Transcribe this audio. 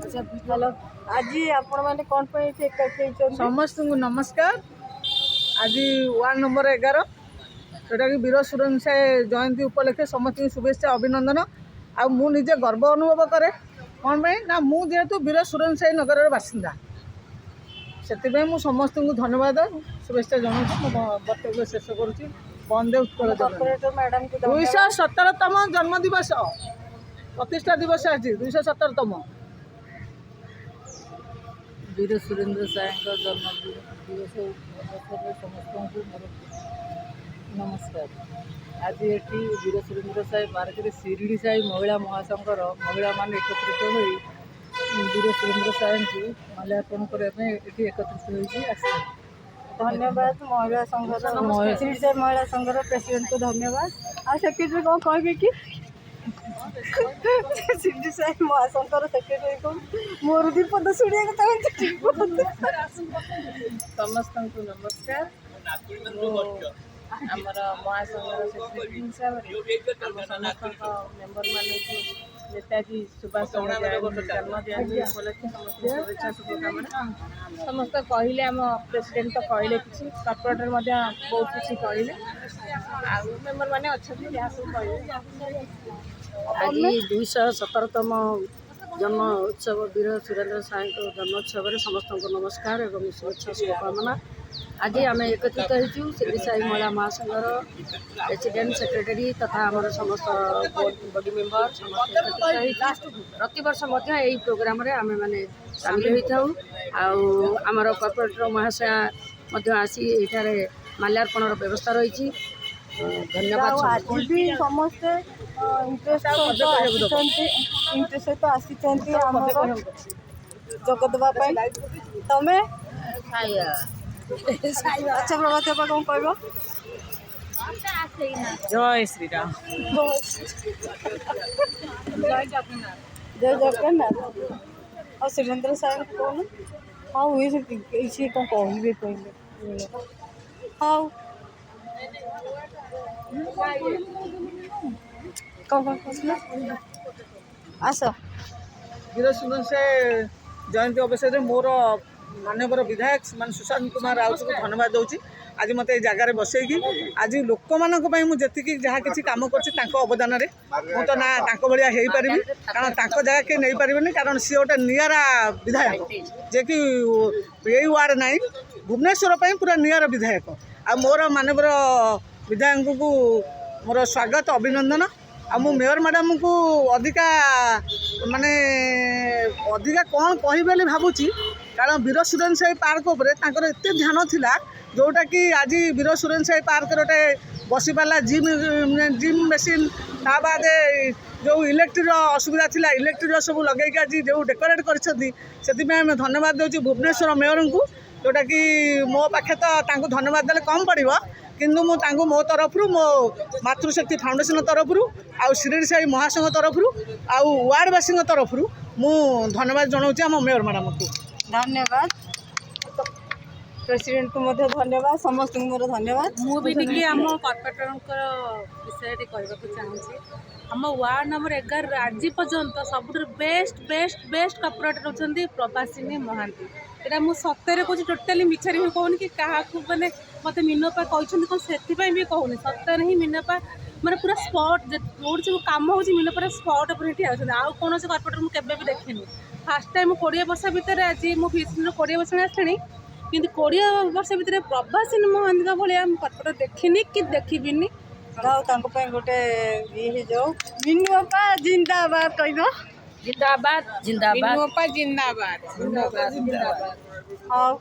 Hello आज आपण मैंने कौन समस्त नमस्कार। आज वार्ड नंबर 11 जोटा कि वीर सुरेन साय जयंती उपलक्षे समस्त शुभेच्छा अभिनंदन। आजे गर्व अनुभव करे कौन ना जेहेतु वीर सुरेन साय नगर बासिंदा से मु समस्त को धन्यवाद शुभेच्छा जनाऊँ। वक्तव्य शेष करुँच। वंदे उत्कल मैडम 217तम जन्म दिवस प्रतिष्ठा दिवस आज 217तम वीर सुरेंद्र साय जन्म दिवस अवसर समस्त को मोर नमस्कार। आज ये वीर सुरेंद्र साय पार्क में शिरडी साई महिला महासंघर महिला मान एकत्रित हो वीर सुरेंद्र साय को माल्यार्पण करने एकत्रित हो। धन्यवाद महिला संघर शिरडी साई महिला संघर प्रेसिडेंट को धन्यवाद। आ सेक्रेटरी कौन कहे कि शिरडी साई महासंघर सेक्रेटरी को मोर भी पद शुणा समस्त को नमस्कार। आमर महासंघर सेक्रेटरी हिसाब से समस्त मेम्बर मान नेताजी सुभाष चंद्र जन्मदिन उपलक्षे समस्त शुभेच्छा शुभकामना। समस्त कहले आम प्रेसिडेंट तो कहले कि कॉर्पोरेटर बहुत किसी कहले मेम्बर मैंने अच्छा जहाँ सब कहले। आज 217तम जन्म उत्सव वीर सुरेंद्र साय जन्मोत्सव में समस्त को नमस्कार एवं शुभेच्छा शुभकामना। आज आम एकत्रित हो शिरडी साई महिला महासंघर प्रेसिडेंट सेक्रेटरी तथा आमर समस्त बॉडी मेंबर समस्त एकत्रित प्रतिवर्ष यही प्रोग्राम रे आमे माने शामिल होता आमर कॉर्पोरेटर महाशया आसी एठारे माल्यार्पण व्यवस्था रही। धन्यवाद। आज भी समस्ते इंटरेस्ट सहित आसी जोग देवाई तमें अच्छा प्रभात कौन कह जय श्री राम जय जगन्नाथ और सुरेंद्र साय कौन हाँ ये कौन कहे पहले हाँ कौन आस वीर सुरेन साय जयंती अवसर में मोर मानवर विधायक मान सुशांत कुमार राउत को धन्यवाद दूँ। आज मत जगार बसैकी आज लोक मानी जी जहाँ किसी कम कर अवदान मु तो ना भाया हो पारि कारण जगह किए नहीं पारे कारण सी गोटे निरा विधायक जे कि यही वार्ड ना भुवनेश्वर पूरा निरा विधायक आ मोर मानवर विधायक को मोर स्वागत अभिनंदन। मु मेयर मैडम को अधिका माने अधिका कौन कह भावुची कारण वीर सुरेन साय पार्क उपरे तांकर एते ध्यान थिला जोटा कि आज वीर सुरेन साय पार्क रोटे बसी पाला जिम मेसीन ता बाद जो इलेक्ट्रिक असुविधा थिला इलेक्ट्रिक सब लगे आज जो डेकोरेट कर धन्यवाद दूँ भुवनेश्वर मेयर को जोटा कि मो पाखे तो धन्यवाद देले कम पड़ो किंतु मु मो तरफ मो मातृशक्ति फाउंडेशन तरफ आउ शिरडी साई महासंघ तरफ आउ वार्डवासी तरफ मु धन्यवाद जनाऊँ आम मेयर मैडम को। धन्यवाद प्रेसिडेंट को धन्यवाद समस्त को मोर धन्यवाद। मुझे आम कॉर्पोरेटर विषय कहवाक चाहूँगी आम वार्ड नंबर 11 आज पर्यंत सब बेस्ट बेस्ट बेस्ट कॉर्पोरेटर होती प्रभासिनी महांती। यहाँ मुझे सतरे कौन टोटाली मिछारी भी कहूनी कि क्या मैंने मत मीनपा कहते कौन से भी कहूनी सतरे ही मीनपा मैंने पूरा स्पॉट जो सब कम हो मीनपार स्पॉट पर आउ कौन कॉर्पोरेटर मुझे भी देखनी फास्ट टाइम 20 वर्ष भितर आज मुझे 20 वर्ष आसली कि 20 वर्ष भितर प्रभासिनी महांती भाया कॉर्पोरेटर देखनी कि देखी गोटे ये जाओ मीनूपा जिंदाबाद कह जिंदाबाद जिंदाबाद जिंदाबाद जिंदाबाद हाँ